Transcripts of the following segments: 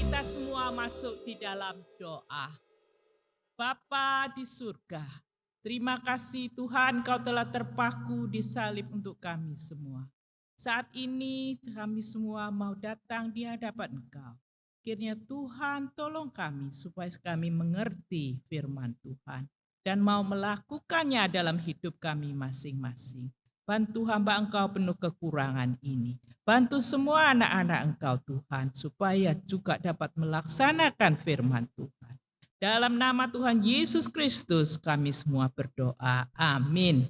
kita semua masuk di dalam doa. Bapa di surga, terima kasih Tuhan Kau telah terpaku di salib untuk kami semua. Saat ini kami semua mau datang di hadapan Engkau. Kiranya Tuhan tolong kami supaya kami mengerti firman Tuhan dan mau melakukannya dalam hidup kami masing-masing. Bantu hamba Engkau penuh kekurangan ini. Bantu semua anak-anak Engkau Tuhan supaya juga dapat melaksanakan firman Tuhan. Dalam nama Tuhan Yesus Kristus kami semua berdoa. Amin.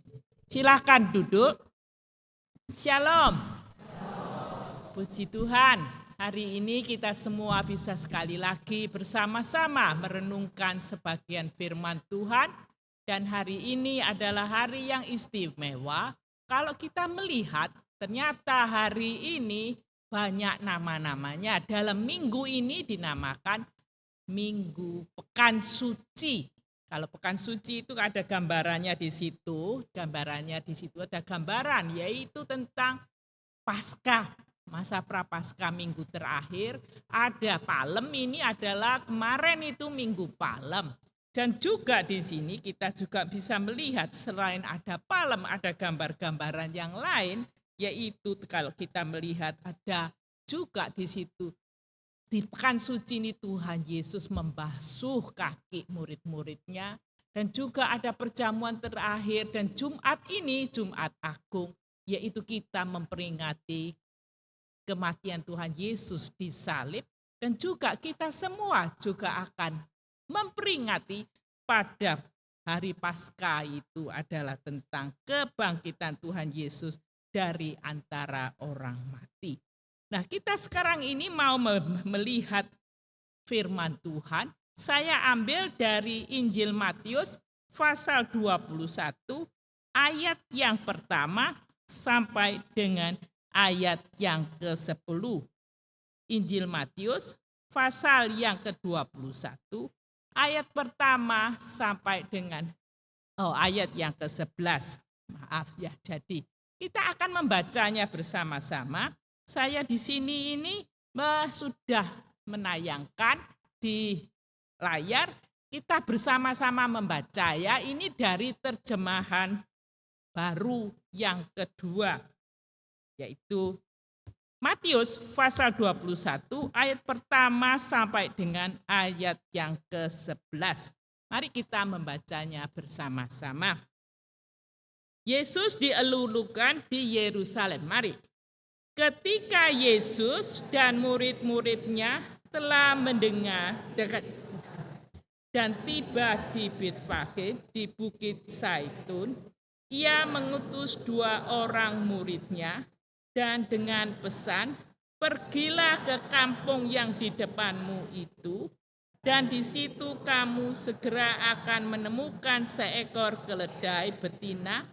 Silakan duduk. Shalom. Puji Tuhan. Hari ini kita semua bisa sekali lagi bersama-sama merenungkan sebagian firman Tuhan. Dan hari ini adalah hari yang istimewa. Kalau kita melihat ternyata hari ini banyak nama-namanya. Dalam minggu ini dinamakan Minggu Pekan Suci. Kalau Pekan Suci itu ada gambarannya di situ. Gambarannya di situ ada gambaran yaitu tentang Paskah, masa Prapaskah minggu terakhir. Ada Palem, ini adalah kemarin itu Minggu Palem. Dan juga di sini kita juga bisa melihat selain ada Palem ada gambar-gambaran yang lain, yaitu kalau kita melihat ada juga di situ di Pekan Suci ini Tuhan Yesus membasuh kaki murid-muridnya. Dan juga ada perjamuan terakhir dan Jumat ini Jumat Agung. Yaitu kita memperingati kematian Tuhan Yesus di salib. Dan juga kita semua juga akan memperingati pada hari Paskah itu adalah tentang kebangkitan Tuhan Yesus dari antara orang mati. Nah, kita sekarang ini mau melihat firman Tuhan. Saya ambil dari Injil Matius pasal 21 ayat yang pertama sampai dengan ayat yang ke-10. Injil Matius pasal yang ke-21 ayat pertama sampai dengan ayat yang ke-11. Maaf ya, jadi kita akan membacanya bersama-sama. Saya di sini ini sudah menayangkan di layar. Kita bersama-sama membaca ya. Ini dari terjemahan baru yang kedua. Yaitu Matius pasal 21 ayat pertama sampai dengan ayat yang ke-11. Mari kita membacanya bersama-sama. Yesus dielulukan di Yerusalem. Mari. Ketika Yesus dan murid-muridnya telah mendengar dan tiba di Betfage di Bukit Zaitun, ia mengutus 2 orang muridnya dan dengan pesan, pergilah ke kampung yang di depanmu itu, dan di situ kamu segera akan menemukan seekor keledai betina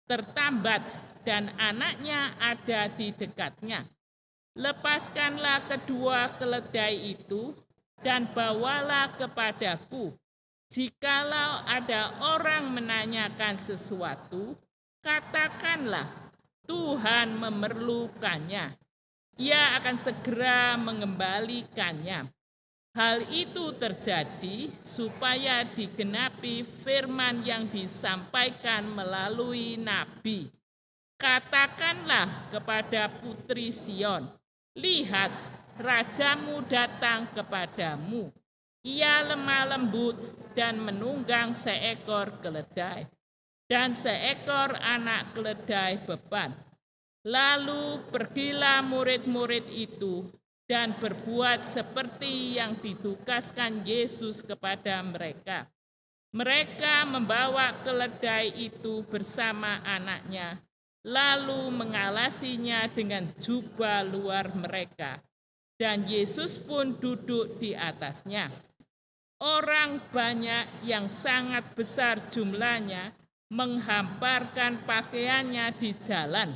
tertambat dan anaknya ada di dekatnya. Lepaskanlah kedua keledai itu dan bawalah kepadaku. Jikalau ada orang menanyakan sesuatu, katakanlah Tuhan memerlukannya. Ia akan segera mengembalikannya. Hal itu terjadi supaya digenapi firman yang disampaikan melalui nabi. Katakanlah kepada putri Sion, lihat rajamu datang kepadamu. Ia lemah lembut dan menunggang seekor keledai dan seekor anak keledai beban. Lalu pergilah murid-murid itu dan berbuat seperti yang ditugaskan Yesus kepada mereka. Mereka membawa keledai itu bersama anaknya, lalu mengalasinya dengan jubah luar mereka. Dan Yesus pun duduk di atasnya. Orang banyak yang sangat besar jumlahnya menghamparkan pakaiannya di jalan.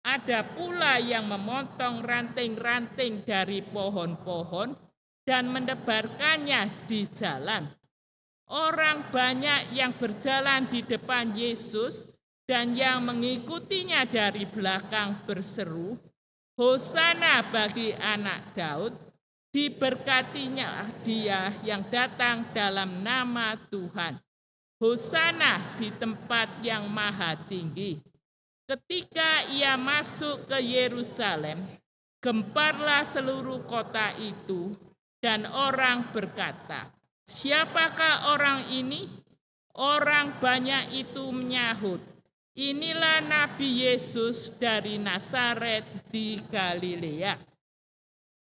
Ada pula yang memotong ranting-ranting dari pohon-pohon dan mendebarkannya di jalan. Orang banyak yang berjalan di depan Yesus dan yang mengikutinya dari belakang berseru, Hosana bagi anak Daud, Diberkatinya dia yang datang dalam nama Tuhan. Hosana di tempat yang maha tinggi. Ketika ia masuk ke Yerusalem, gemparlah seluruh kota itu dan orang berkata, "Siapakah orang ini?" Orang banyak itu menyahut, "Inilah Nabi Yesus dari Nazaret di Galilea."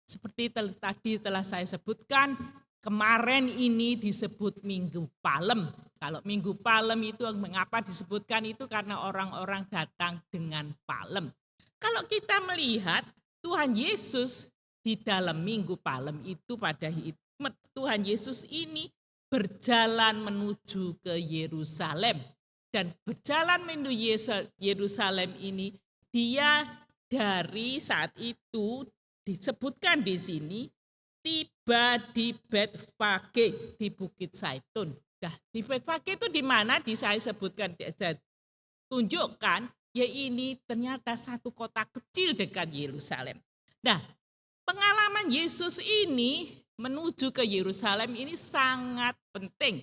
Seperti tadi telah saya sebutkan, kemarin ini disebut Minggu Palem. Kalau Minggu Palem itu mengapa disebutkan itu karena orang-orang datang dengan palem. Kalau kita melihat Tuhan Yesus di dalam Minggu Palem itu pada Tuhan Yesus ini berjalan menuju ke Yerusalem. Dan berjalan menuju Yerusalem ini dia dari saat itu disebutkan di sini tiba di Betfage di Bukit Zaitun. Nah, di Betfage itu di mana saya sebutkan tunjukkan ya ini ternyata satu kota kecil dekat Yerusalem. Nah, pengalaman Yesus ini menuju ke Yerusalem ini sangat penting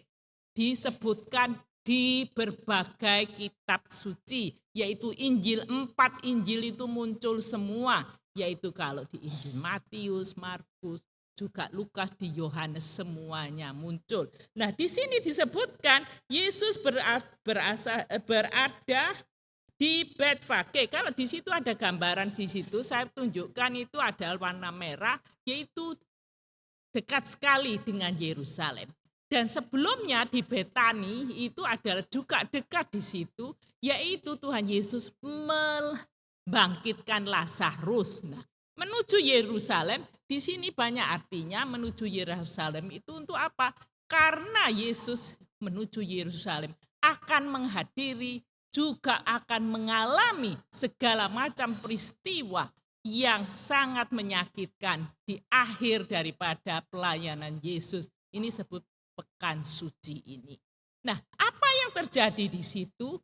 disebutkan di berbagai kitab suci, yaitu Injil, 4 Injil itu muncul semua, yaitu kalau di Injil Matius, Markus, juga Lukas, di Yohanes semuanya muncul. Nah, di sini disebutkan Yesus berada di Betfage. Kalau di situ ada gambaran di situ, saya tunjukkan itu ada warna merah, yaitu dekat sekali dengan Yerusalem. Dan sebelumnya di Betani itu adalah juga dekat di situ, yaitu Tuhan Yesus membangkitkan Lazarus. Nah, menuju Yerusalem, di sini banyak artinya menuju Yerusalem itu untuk apa? Karena Yesus menuju Yerusalem akan menghadiri, juga akan mengalami segala macam peristiwa yang sangat menyakitkan di akhir daripada pelayanan Yesus. Ini sebut pekan suci ini. Nah, apa yang terjadi di situ?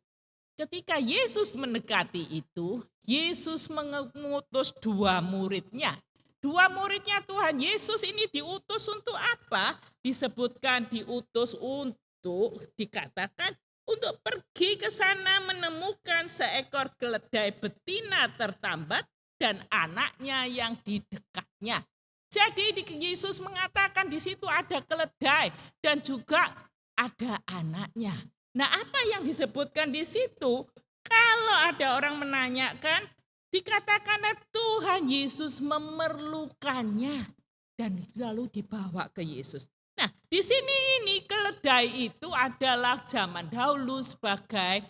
Ketika Yesus mendekati itu, Yesus mengutus 2 muridnya. 2 muridnya Tuhan Yesus ini diutus untuk apa? Disebutkan diutus untuk, dikatakan untuk pergi ke sana menemukan seekor keledai betina tertambat dan anaknya yang di dekatnya. Jadi Yesus mengatakan di situ ada keledai dan juga ada anaknya. Nah, apa yang disebutkan di situ? Kalau ada orang menanyakan, dikatakan Tuhan Yesus memerlukannya dan lalu dibawa ke Yesus. Nah, di sini ini keledai itu adalah zaman dahulu sebagai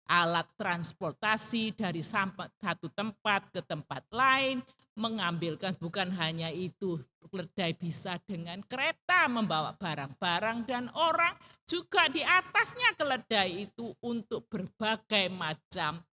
alat transportasi dari satu tempat ke tempat lain, mengambilkan bukan hanya itu, keledai bisa dengan kereta membawa barang-barang dan orang, juga di atasnya keledai itu untuk berbagai macam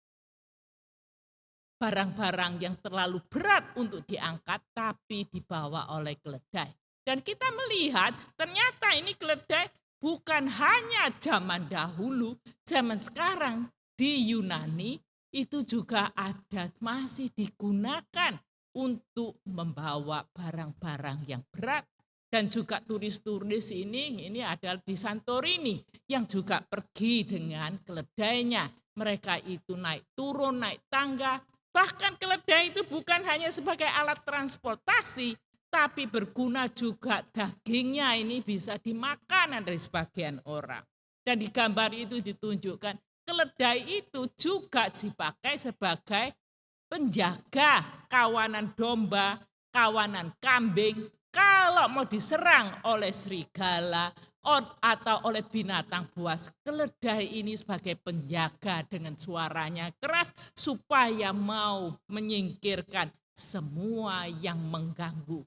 barang-barang yang terlalu berat untuk diangkat tapi dibawa oleh keledai. Dan kita melihat ternyata ini keledai bukan hanya zaman dahulu, zaman sekarang di Yunani itu juga ada, masih digunakan untuk membawa barang-barang yang berat. Dan juga turis-turis ini adalah di Santorini yang juga pergi dengan keledainya. Mereka itu naik turun, naik tangga. Bahkan keledai itu bukan hanya sebagai alat transportasi, tapi berguna juga dagingnya ini bisa dimakan dari sebagian orang. Dan di gambar itu ditunjukkan keledai itu juga dipakai sebagai penjaga kawanan domba, kawanan kambing. Kalau mau diserang oleh serigala atau oleh binatang buas, keledai ini sebagai penjaga dengan suaranya keras supaya mau menyingkirkan semua yang mengganggu.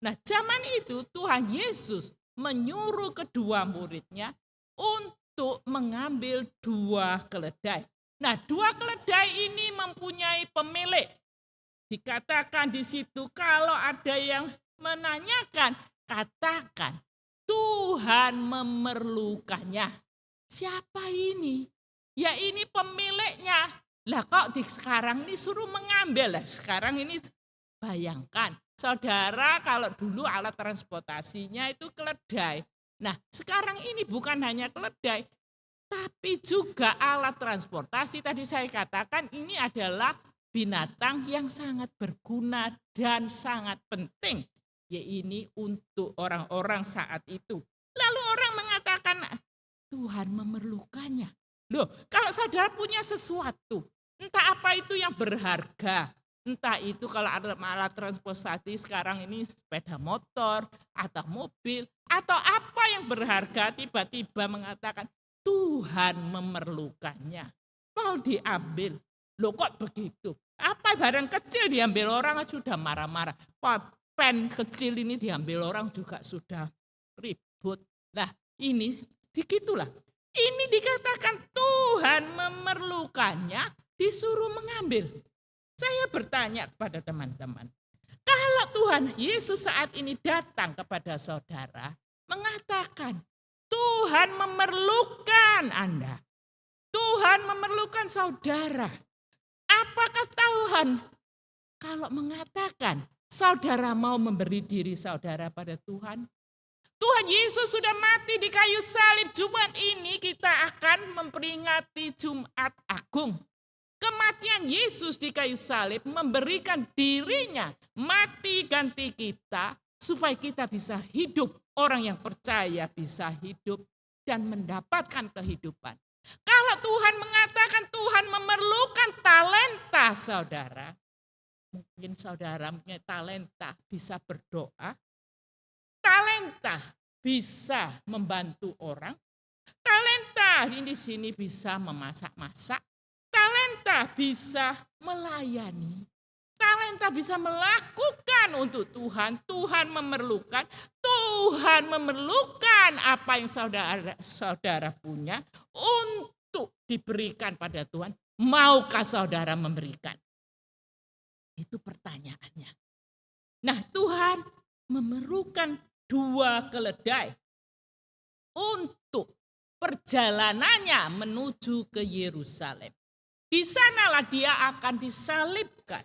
Nah, zaman itu Tuhan Yesus menyuruh kedua muridnya untuk mengambil 2 keledai. Nah, 2 keledai ini mempunyai pemilik. Dikatakan di situ kalau ada yang menanyakan, katakan Tuhan memerlukannya. Siapa ini? Ya ini pemiliknya. Lah kok sekarang ini suruh mengambil. Lah sekarang ini bayangkan, saudara kalau dulu alat transportasinya itu keledai. Nah, sekarang ini bukan hanya keledai, tapi juga alat transportasi. Tadi saya katakan ini adalah binatang yang sangat berguna dan sangat penting, yaitu untuk orang-orang saat itu. Lalu orang mengatakan, Tuhan memerlukannya. Loh, kalau saudara punya sesuatu, entah apa itu yang berharga, entah itu kalau ada alat transportasi sekarang ini sepeda motor atau mobil atau apa yang berharga, tiba-tiba mengatakan Tuhan memerlukannya, mau diambil. Loh kok begitu? Apa barang kecil diambil orang sudah marah-marah. Pen kecil ini diambil orang juga sudah ribut. Nah ini begitulah. Ini dikatakan Tuhan memerlukannya, disuruh mengambil. Saya bertanya kepada teman-teman, kalau Tuhan Yesus saat ini datang kepada saudara, mengatakan Tuhan memerlukan Anda, Tuhan memerlukan saudara. Apakah Tuhan kalau mengatakan saudara mau memberi diri saudara pada Tuhan? Tuhan Yesus sudah mati di kayu salib. Jumat ini kita akan memperingati Jumat Agung. Kematian Yesus di kayu salib memberikan dirinya mati ganti kita supaya kita bisa hidup. Orang yang percaya bisa hidup dan mendapatkan kehidupan. Kalau Tuhan mengatakan Tuhan memerlukan talenta saudara, mungkin saudara punya talenta bisa berdoa, talenta bisa membantu orang, talenta di sini bisa memasak-masak, talenta bisa melayani, talenta bisa melakukan untuk Tuhan. Tuhan memerlukan apa yang saudara punya untuk diberikan pada Tuhan. Maukah saudara memberikan? Itu pertanyaannya. Nah, Tuhan memerlukan 2 keledai untuk perjalanannya menuju ke Yerusalem. Di sanalah dia akan disalibkan.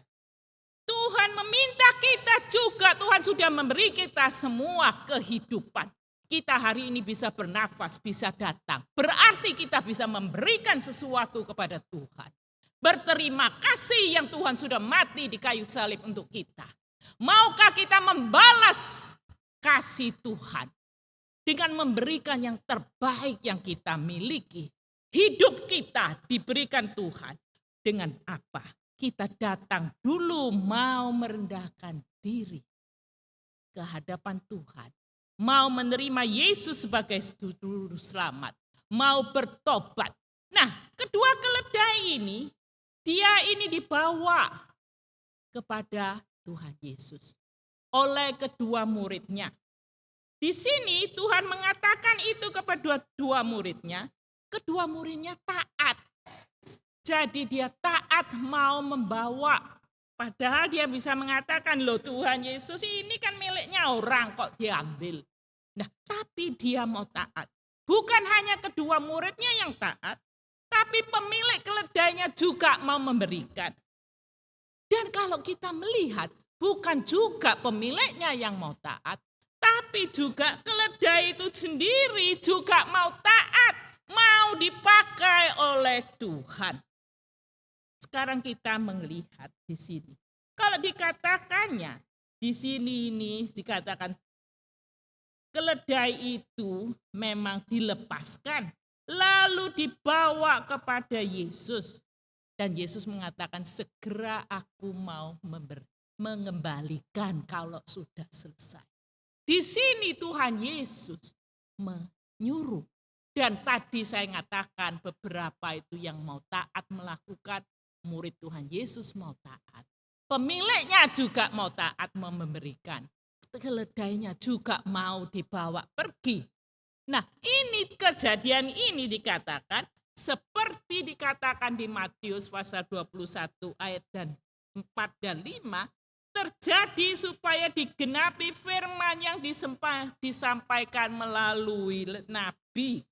Tuhan meminta kita juga, Tuhan sudah memberi kita semua kehidupan. Kita hari ini bisa bernafas, bisa datang. Berarti kita bisa memberikan sesuatu kepada Tuhan. Berterima kasih yang Tuhan sudah mati di kayu salib untuk kita. Maukah kita membalas kasih Tuhan dengan memberikan yang terbaik yang kita miliki? Hidup kita diberikan Tuhan dengan apa? Kita datang dulu mau merendahkan diri ke hadapan Tuhan. Mau menerima Yesus sebagai juru selamat. Mau bertobat. Nah, kedua keledai ini, dia ini dibawa kepada Tuhan Yesus oleh kedua muridnya. Di sini Tuhan mengatakan itu kepada dua muridnya. Kedua muridnya taat. Jadi dia taat mau membawa. Padahal dia bisa mengatakan, loh Tuhan Yesus ini kan miliknya orang kok diambil. Nah tapi dia mau taat. Bukan hanya kedua muridnya yang taat. Tapi pemilik keledainya juga mau memberikan. Dan kalau kita melihat, bukan juga pemiliknya yang mau taat. Tapi juga keledai itu sendiri juga mau taat. Mau dipakai oleh Tuhan. Sekarang kita melihat di sini. Kalau dikatakannya, di sini ini dikatakan keledai itu memang dilepaskan. Lalu dibawa kepada Yesus. Dan Yesus mengatakan segera aku mau mengembalikan kalau sudah selesai. Di sini Tuhan Yesus menyuruh. Dan tadi saya mengatakan beberapa itu yang mau taat melakukan. Murid Tuhan Yesus mau taat. Pemiliknya juga mau taat mau memberikan. Keledainya juga mau dibawa pergi. Nah ini kejadian ini dikatakan seperti dikatakan di Matius pasal 21 ayat 4 dan 5. Terjadi supaya digenapi firman yang disampaikan melalui Nabi.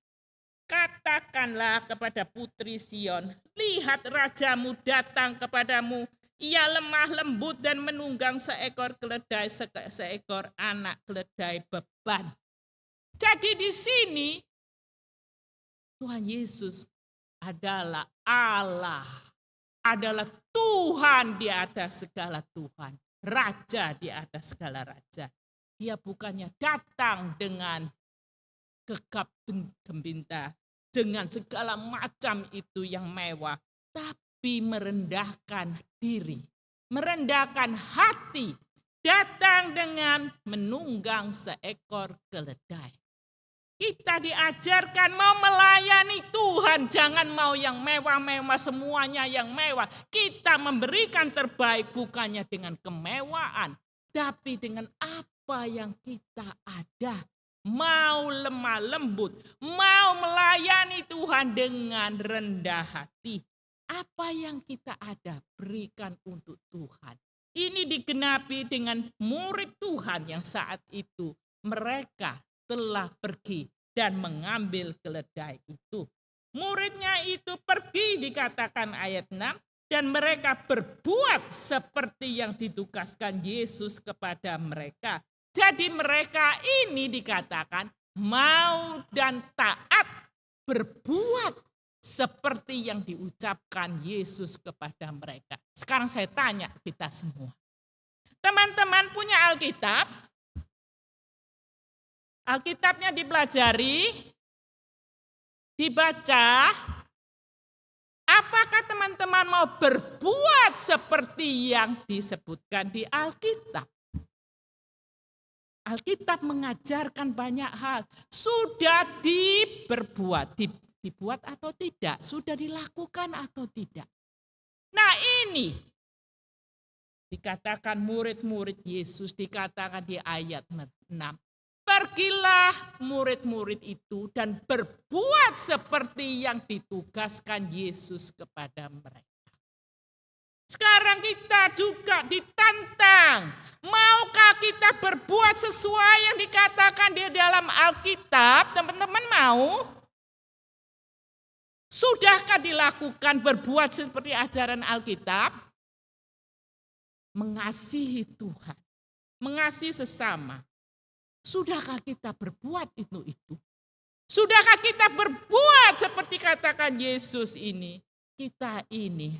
Katakanlah kepada putri Sion, lihat rajamu datang kepadamu, Ia lemah lembut dan menunggang seekor keledai, seekor anak keledai beban. Jadi di sini Tuhan Yesus adalah Allah, adalah Tuhan di atas segala Tuhan, Raja di atas segala Raja. Dia bukannya datang dengan gegap gempita, dengan segala macam itu yang mewah, tapi merendahkan diri, merendahkan hati, datang dengan menunggang seekor keledai. Kita diajarkan mau melayani Tuhan, jangan mau yang mewah-mewah, semuanya yang mewah. Kita memberikan terbaik bukannya dengan kemewahan, tapi dengan apa yang kita ada. Mau lemah lembut, mau melayani Tuhan dengan rendah hati. Apa yang kita ada, berikan untuk Tuhan. Ini digenapi dengan murid Tuhan yang saat itu mereka telah pergi dan mengambil keledai itu. Muridnya itu pergi dikatakan ayat 6, dan mereka berbuat seperti yang ditugaskan Yesus kepada mereka. Jadi mereka ini dikatakan mau dan taat berbuat seperti yang diucapkan Yesus kepada mereka. Sekarang saya tanya kita semua. Teman-teman punya Alkitab? Alkitabnya dipelajari, dibaca. Apakah teman-teman mau berbuat seperti yang disebutkan di Alkitab? Alkitab mengajarkan banyak hal. Sudah dibuat atau tidak? Sudah dilakukan atau tidak? Nah ini dikatakan murid-murid Yesus, dikatakan di ayat 6. Pergilah murid-murid itu dan berbuat seperti yang ditugaskan Yesus kepada mereka. Sekarang kita juga ditantang. Maukah kita berbuat sesuai yang dikatakan di dalam Alkitab? Teman-teman mau? Sudahkah dilakukan berbuat seperti ajaran Alkitab? Mengasihi Tuhan, mengasihi sesama. Sudahkah kita berbuat itu? Sudahkah kita berbuat seperti katakan Yesus ini? Kita ini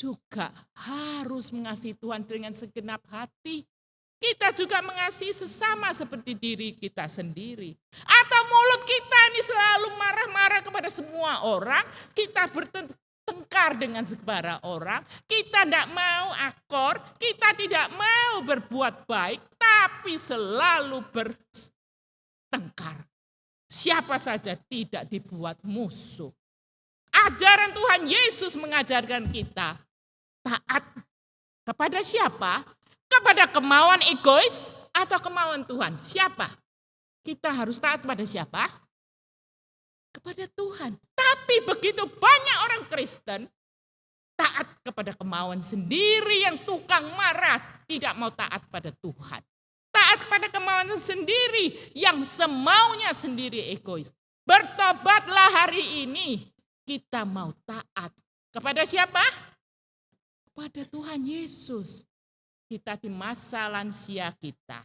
juga harus mengasihi Tuhan dengan segenap hati. Kita juga mengasihi sesama seperti diri kita sendiri. Atau mulut kita ini selalu marah-marah kepada semua orang. Kita bertengkar dengan segala orang. Kita tidak mau akor. Kita tidak mau berbuat baik. Tapi selalu bertengkar. Siapa saja tidak dibuat musuh. Ajaran Tuhan Yesus mengajarkan kita taat kepada siapa? Kepada kemauan egois atau kemauan Tuhan? Siapa? Kita harus taat pada siapa? Kepada Tuhan. Tapi begitu banyak orang Kristen taat kepada kemauan sendiri, yang tukang marah, tidak mau taat pada Tuhan. Taat kepada kemauan sendiri, yang semaunya sendiri egois. Bertobatlah hari ini. Kita mau taat kepada siapa? Kepada Tuhan Yesus. Kita di masa lansia kita,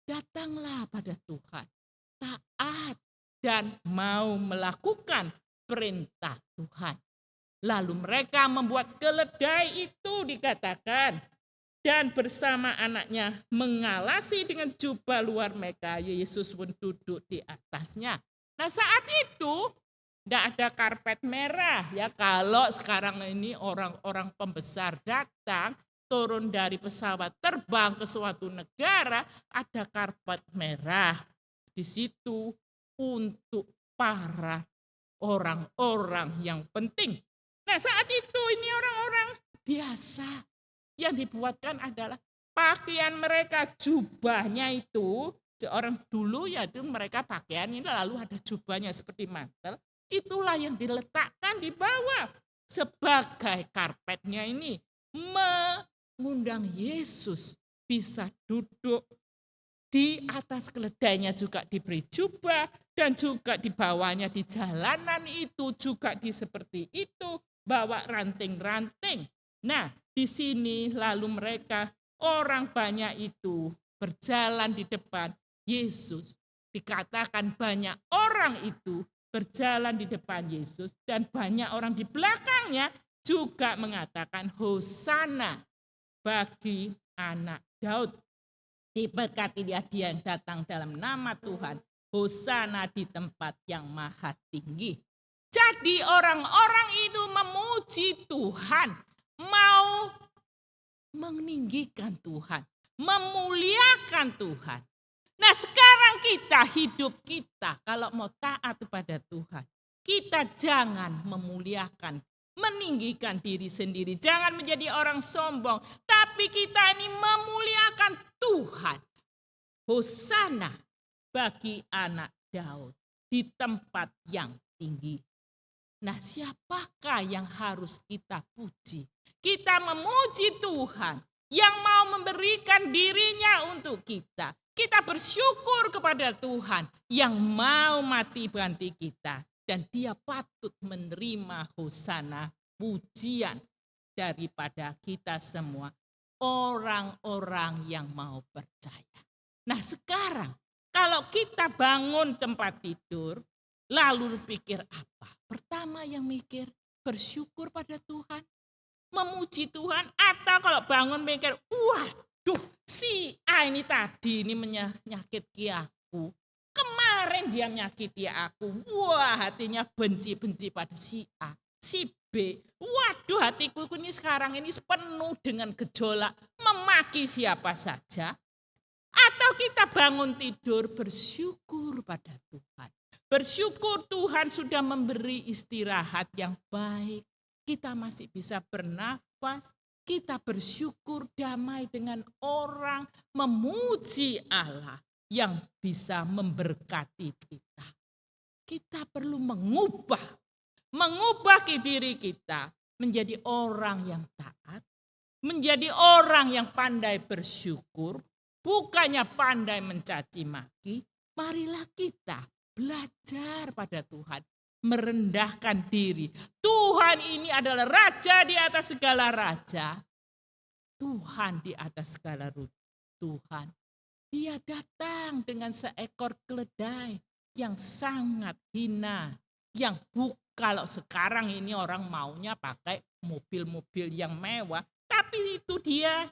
datanglah pada Tuhan. Taat dan mau melakukan perintah Tuhan. Lalu mereka membuat keledai itu dikatakan. Dan bersama anaknya mengalasi dengan jubah luar mereka. Yesus pun duduk di atasnya. Nah saat itu tidak ada karpet merah. Ya kalau sekarang ini orang-orang pembesar datang, turun dari pesawat terbang ke suatu negara, ada karpet merah. Di situ untuk para orang-orang yang penting. Nah saat itu ini orang-orang biasa. Yang dibuatkan adalah pakaian mereka, jubahnya itu, orang dulu ya itu mereka pakaian ini lalu ada jubahnya seperti mantel. Itulah yang diletakkan di bawah sebagai karpetnya ini. Mengundang Yesus bisa duduk di atas keledainya, juga diberi jubah, dan juga di bawahnya di jalanan itu juga seperti itu, bawa ranting-ranting. Nah, di sini lalu mereka, orang banyak itu berjalan di depan Yesus. Dikatakan banyak orang itu berjalan di depan Yesus dan banyak orang di belakangnya juga mengatakan Hosana bagi anak Daud. Diberkati dia yang datang dalam nama Tuhan. Hosana di tempat yang maha tinggi. Jadi orang-orang itu memuji Tuhan. Mau meninggikan Tuhan. Memuliakan Tuhan. Nah sekarang kita, hidup kita kalau mau taat kepada Tuhan. Kita jangan memuliakan, meninggikan diri sendiri. Jangan menjadi orang sombong. Tapi kita ini memuliakan Tuhan. Hosana bagi anak Daud di tempat yang tinggi. Nah siapakah yang harus kita puji? Kita memuji Tuhan yang mau memberikan dirinya untuk kita. Kita bersyukur kepada Tuhan yang mau mati ganti kita. Dan dia patut menerima hosana pujian daripada kita semua. Orang-orang yang mau percaya. Nah sekarang kalau kita bangun tempat tidur, lalu pikir apa? Pertama yang mikir bersyukur pada Tuhan. Memuji Tuhan, atau kalau bangun mikir, waduh si A ini tadi ini menyakiti aku. Kemarin dia menyakiti aku, wah hatinya benci-benci pada si A. Si B, waduh hatiku ini sekarang ini penuh dengan gejolak, memaki siapa saja. Atau kita bangun tidur bersyukur pada Tuhan. Bersyukur Tuhan sudah memberi istirahat yang baik. Kita masih bisa bernafas, kita bersyukur damai dengan orang, memuji Allah yang bisa memberkati kita. Kita perlu mengubah diri kita menjadi orang yang taat, menjadi orang yang pandai bersyukur, bukannya pandai mencaci maki. Marilah kita belajar pada Tuhan. Merendahkan diri. Tuhan ini adalah raja di atas segala raja. Tuhan di atas segala Tuhan. Dia datang dengan seekor keledai yang sangat hina. Yang kalau sekarang ini orang maunya pakai mobil-mobil yang mewah. Tapi itu dia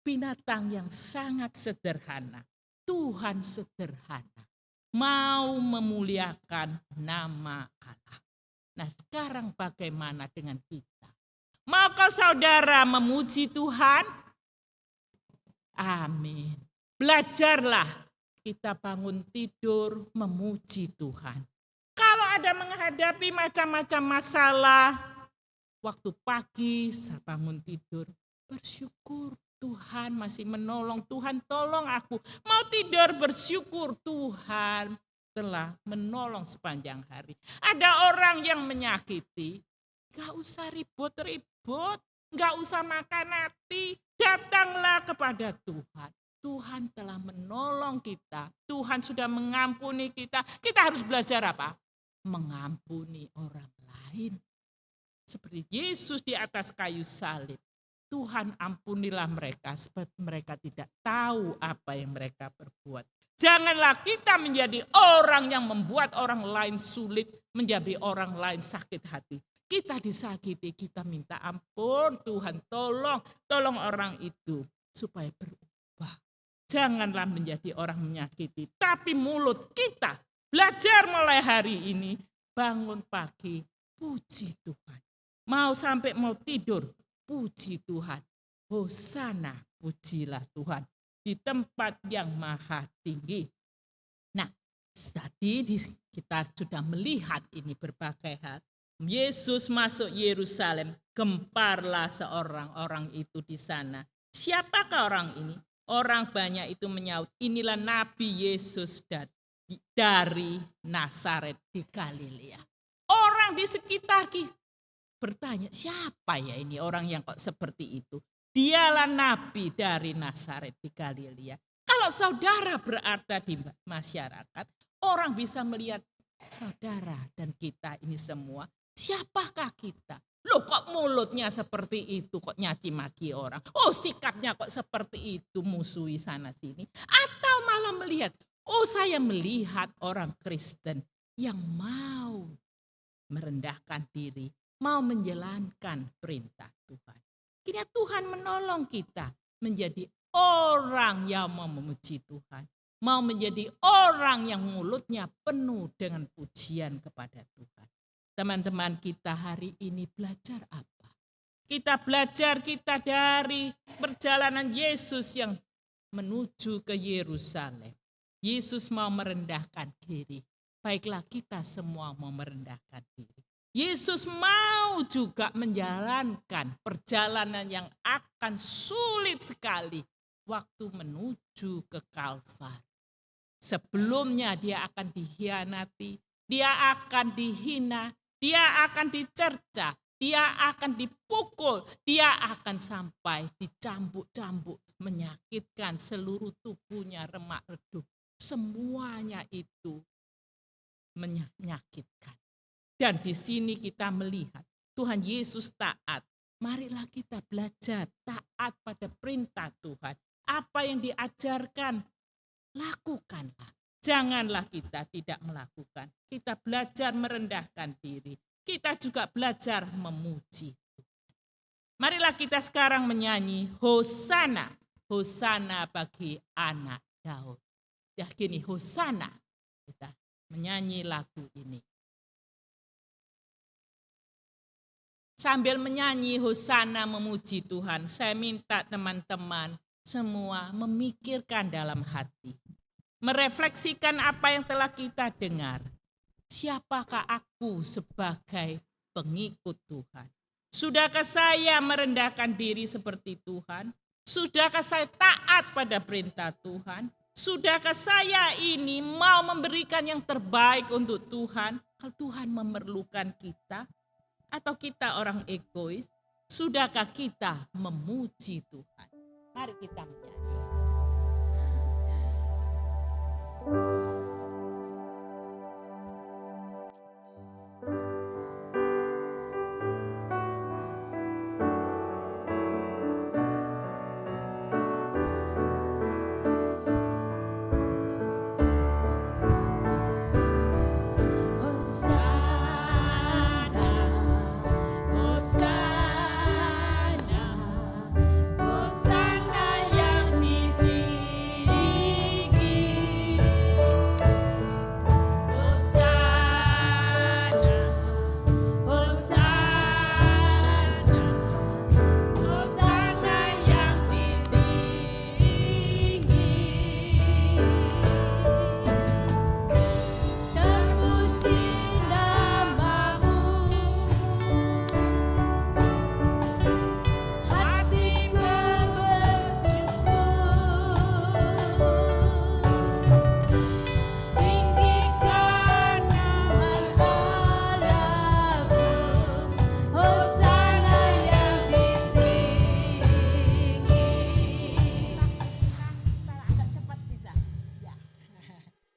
binatang yang sangat sederhana. Tuhan sederhana. Mau memuliakan nama Allah. Nah sekarang bagaimana dengan kita? Maukah saudara memuji Tuhan? Amin. Belajarlah kita bangun tidur memuji Tuhan. Kalau ada menghadapi macam-macam masalah, waktu pagi saya bangun tidur, bersyukur. Tuhan masih menolong, Tuhan tolong aku. Mau tidur bersyukur, Tuhan telah menolong sepanjang hari. Ada orang yang menyakiti, gak usah ribut-ribut, gak usah makan hati, datanglah kepada Tuhan. Tuhan telah menolong kita, Tuhan sudah mengampuni kita. Kita harus belajar apa? Mengampuni orang lain. Seperti Yesus di atas kayu salib. Tuhan ampunilah mereka sebab mereka tidak tahu apa yang mereka perbuat. Janganlah kita menjadi orang yang membuat orang lain sulit, menjadi orang lain sakit hati. Kita disakiti, kita minta ampun, Tuhan tolong orang itu supaya berubah. Janganlah menjadi orang menyakiti, tapi mulut kita belajar mulai hari ini, bangun pagi, puji Tuhan. Mau sampai mau tidur, puji Tuhan. Hosana, pujilah Tuhan di tempat yang maha tinggi. Nah, tadi kita sudah melihat ini berbagai hal. Yesus masuk Yerusalem, gemparlah seorang orang itu di sana. Siapakah orang ini? Orang banyak itu menyaut, inilah Nabi Yesus dari Nazaret di Galilea. Orang di sekitar kita bertanya, siapa ya ini orang yang kok seperti itu? Dialah Nabi dari Nazaret di Galilea. Kalau saudara berada di masyarakat, orang bisa melihat saudara dan kita ini semua. Siapakah kita? Loh kok mulutnya seperti itu, kok nyaci maki orang. Oh sikapnya kok seperti itu, musuhi sana sini. Atau malah melihat, oh saya melihat orang Kristen yang mau merendahkan diri, mau menjalankan perintah Tuhan. Kiranya Tuhan menolong kita menjadi orang yang mau memuji Tuhan. Mau menjadi orang yang mulutnya penuh dengan pujian kepada Tuhan. Teman-teman kita hari ini belajar apa? Kita belajar dari perjalanan Yesus yang menuju ke Yerusalem. Yesus mau merendahkan diri. Baiklah kita semua mau merendahkan diri. Yesus mau juga menjalankan perjalanan yang akan sulit sekali waktu menuju ke Kalvar. Sebelumnya dia akan dikhianati, dia akan dihina, dia akan dicerca, dia akan dipukul, dia akan sampai dicambuk-cambuk, menyakitkan seluruh tubuhnya, remak redup. Semuanya itu menyakitkan. Dan di sini kita melihat Tuhan Yesus taat. Marilah kita belajar taat pada perintah Tuhan. Apa yang diajarkan, lakukanlah. Janganlah kita tidak melakukan. Kita belajar merendahkan diri. Kita juga belajar memuji Tuhan. Marilah kita sekarang menyanyi Hosana. Hosana bagi anak Daud. Ya gini, Hosana. Kita menyanyi lagu ini. Sambil menyanyi Hosana memuji Tuhan, saya minta teman-teman semua memikirkan dalam hati. Merefleksikan apa yang telah kita dengar. Siapakah aku sebagai pengikut Tuhan? Sudahkah saya merendahkan diri seperti Tuhan? Sudahkah saya taat pada perintah Tuhan? Sudahkah saya ini mau memberikan yang terbaik untuk Tuhan? Kalau Tuhan memerlukan kita, atau kita orang egois, sudahkah kita memuji Tuhan? Mari kita menyanyi.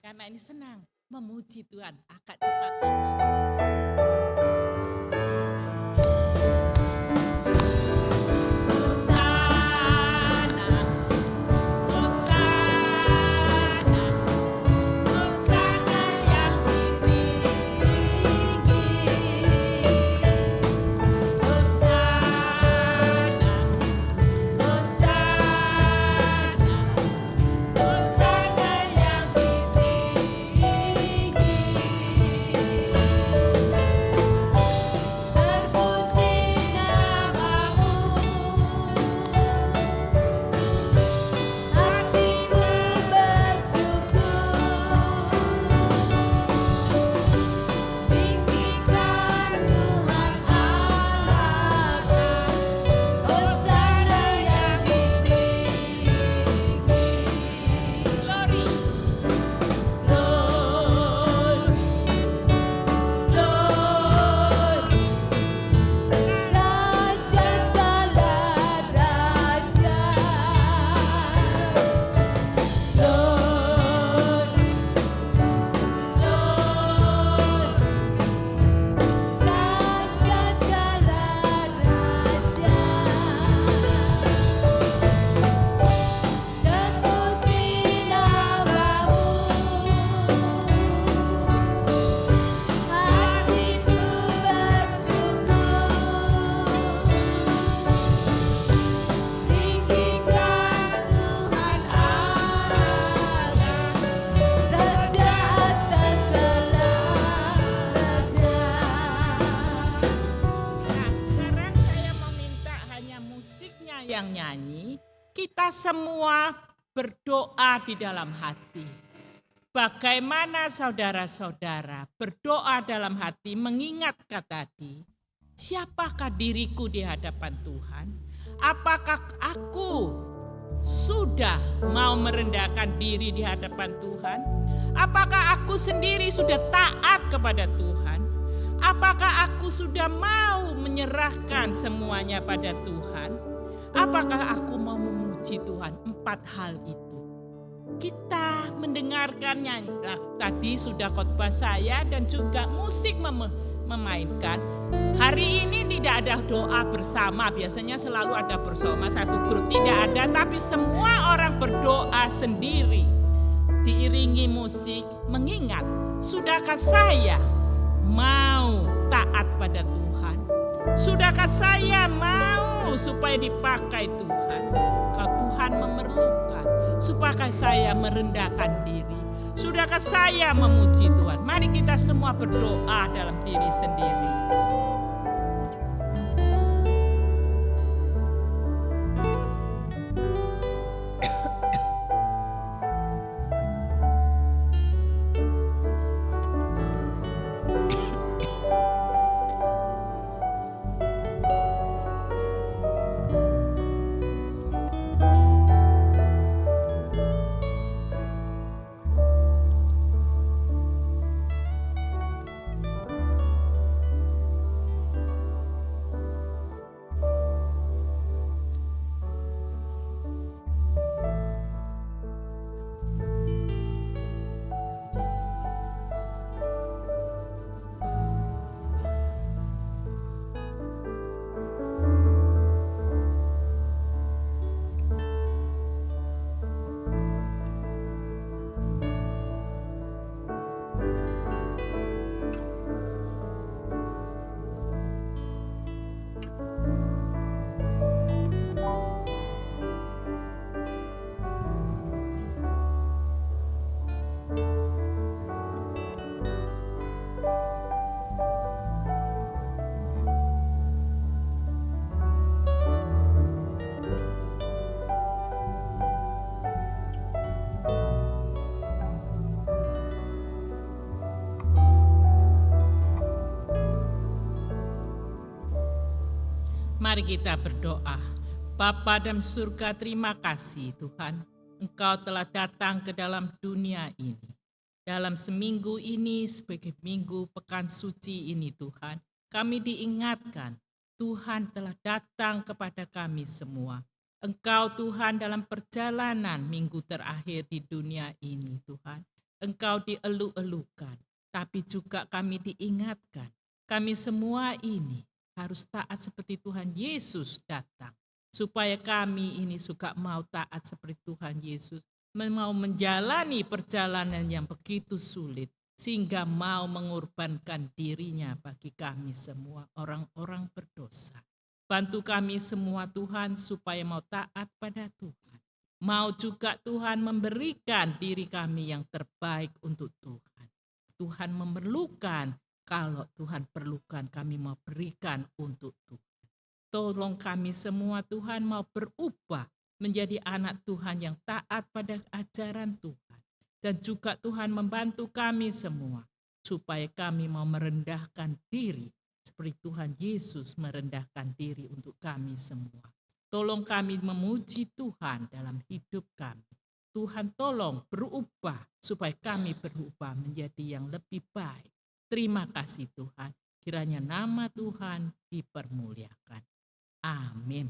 Karena ini senang memuji Tuhan, agak cepat. kita semua berdoa di dalam hati. Bagaimana saudara-saudara berdoa dalam hati mengingatkan tadi, siapakah diriku di hadapan Tuhan? Apakah aku sudah mau merendahkan diri di hadapan Tuhan? Apakah aku sendiri sudah taat kepada Tuhan? Apakah aku sudah mau menyerahkan semuanya pada Tuhan? Apakah aku mau memuji Tuhan? 4 hal itu. Kita mendengarkannya tadi sudah khotbah saya dan juga musik memainkan. Hari ini tidak ada doa bersama, biasanya selalu ada bersama satu grup, tidak ada, tapi semua orang berdoa sendiri. Diiringi musik mengingat, sudahkah saya mau taat pada Tuhan? Sudahkah saya mau supaya dipakai Tuhan? Kalau Tuhan memerlukan, supaya saya merendahkan diri. Sudahkah saya memuji Tuhan? Mari kita semua berdoa dalam diri sendiri. Mari kita berdoa. Bapa dalam surga, terima kasih Tuhan. Engkau telah datang ke dalam dunia ini. Dalam seminggu ini sebagai minggu pekan suci ini Tuhan, kami diingatkan Tuhan telah datang kepada kami semua. Engkau Tuhan dalam perjalanan minggu terakhir di dunia ini Tuhan. Engkau dielu-elukan, tapi juga kami diingatkan. Kami semua ini harus taat seperti Tuhan Yesus datang. Supaya kami ini juga mau taat seperti Tuhan Yesus. Mau menjalani perjalanan yang begitu sulit. Sehingga mau mengorbankan dirinya bagi kami semua orang-orang berdosa. Bantu kami semua Tuhan supaya mau taat pada Tuhan. Mau juga Tuhan memberikan diri kami yang terbaik untuk Tuhan. Tuhan memerlukan. Kalau Tuhan perlukan, kami mau berikan untuk Tuhan. Tolong kami semua Tuhan mau berubah menjadi anak Tuhan yang taat pada ajaran Tuhan. Dan juga Tuhan membantu kami semua supaya kami mau merendahkan diri seperti Tuhan Yesus merendahkan diri untuk kami semua. Tolong kami memuji Tuhan dalam hidup kami. Tuhan tolong berubah supaya kami berubah menjadi yang lebih baik. Terima kasih Tuhan, kiranya nama Tuhan dipermuliakan. Amin.